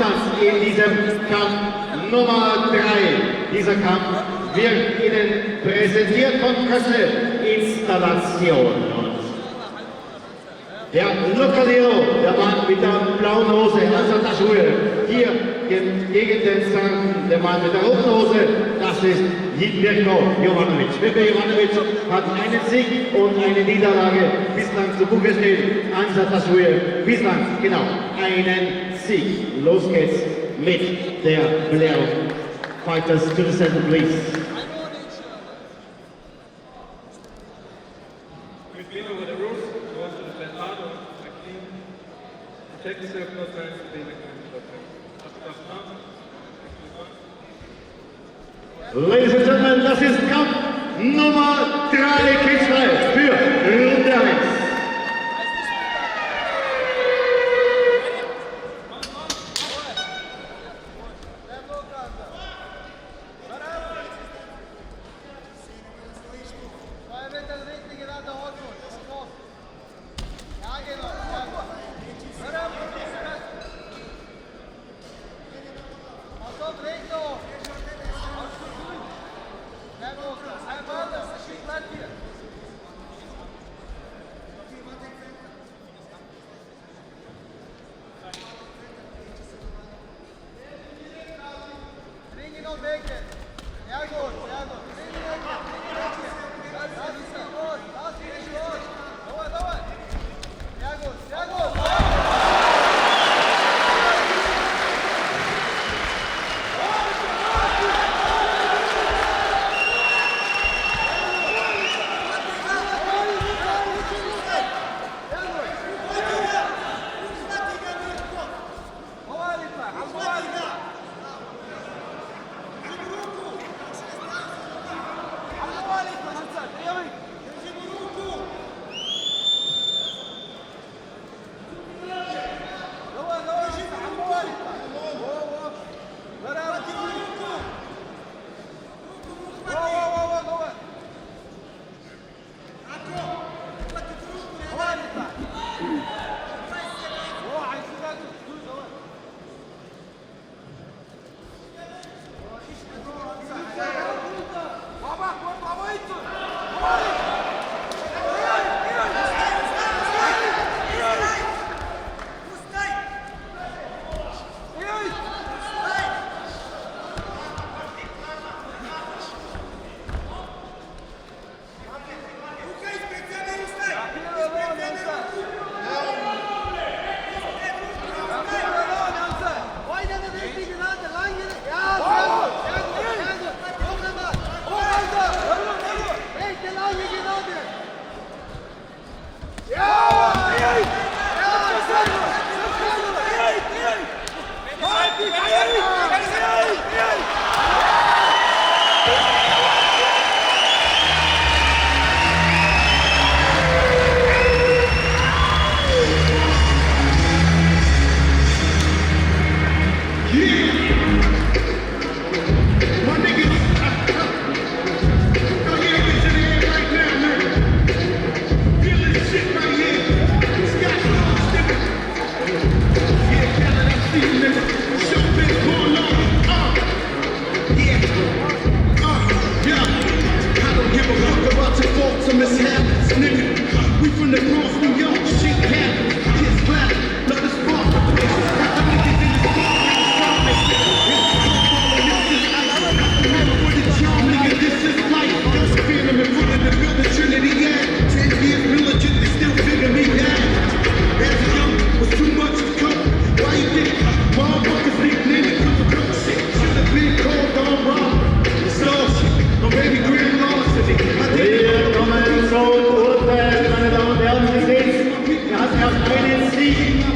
Masters in diesem Kampf Nummer 3. Dieser Kampf wird Ihnen präsentiert von Kössel Installation. Der Lokalero, der Mann mit der blauen Hose, Hansa-Taschule, hier gegen den Starken, der Mann mit der roten Hose, das ist Mirko Jovanovic. Mirko Jovanovic hat einen Sieg und eine Niederlage bislang zu Buche stehen. Hansa-Taschule bislang, genau, einen Sieg. Los geht's mit der Belehrung. Fighters to the center, please. Check yourself no time to be Ladies and Gentlemen, das ist Kampf Nummer 3, Kitzbühel für Runde 1.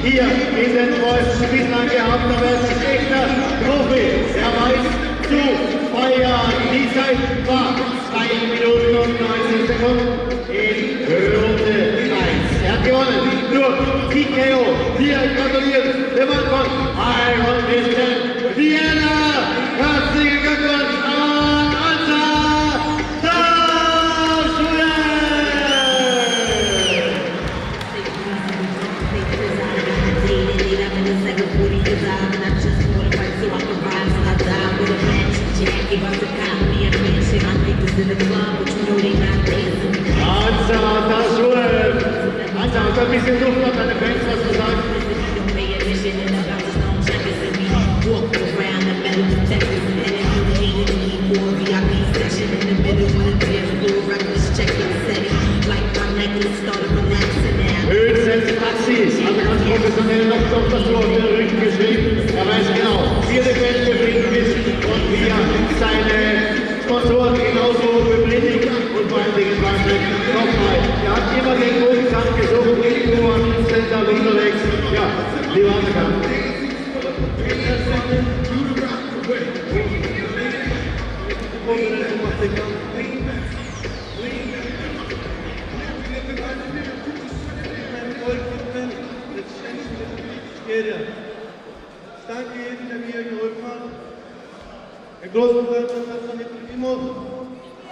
Hier in den Wolfs bislang gehabt, aber es ist echter Profi. Er weiß zu feiern. Die Zeit war 2 Minuten und 19 Sekunden in Runde 1. Er hat gewonnen durch TKO. Wir gratulieren dem Mann von Iron Fist Vienna. Herzlichen Glückwunsch an Hansa-Taschule! Second 40 is out, and I'm just bisschen Luft an deine Fans, was du sagst. Höchstens Taxis, also ganz professionell noch auf das Tor für den Rücken geschrieben. Er weiß genau, wie der Fan zufrieden ist und wie er seine Sponsoren genauso befriedigt und vor allen Dingen Wahnsinn. Nochmal, er hat immer den guten Kampf gesucht, nicht nur sind da unterwegs. Ja, lieber Anderkamp. Ich danke jedem, der mir geholfen hat. Ein großen Dank an Satanit Imos,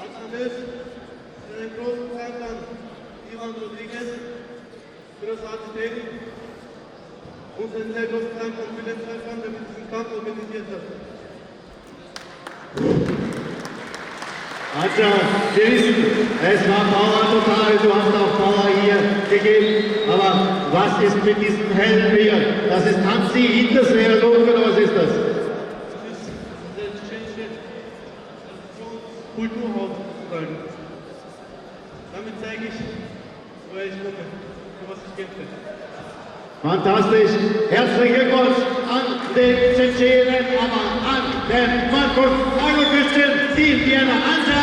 als Hannes, und einen großen Dank an Ivan Rodriguez für das harte Training. Und einen sehr großen Dank an Philipp Pfeiffer, der mit diesem Kampf organisiert hat. Also, wir wissen, es war Power total, du hast auch Power hier gegeben, aber was ist mit diesem Helm hier? Das ist Hansi Hintersleer Look oder was ist das? Das ist der tschechische Kulturhaus sozusagen. Damit zeige ich, woher ich komme, für was ich kämpfe. Fantastisch, herzlichen Glückwunsch an den Tschetschenen, aber an den Markus Agoküsten, Team Vienna Ansatz.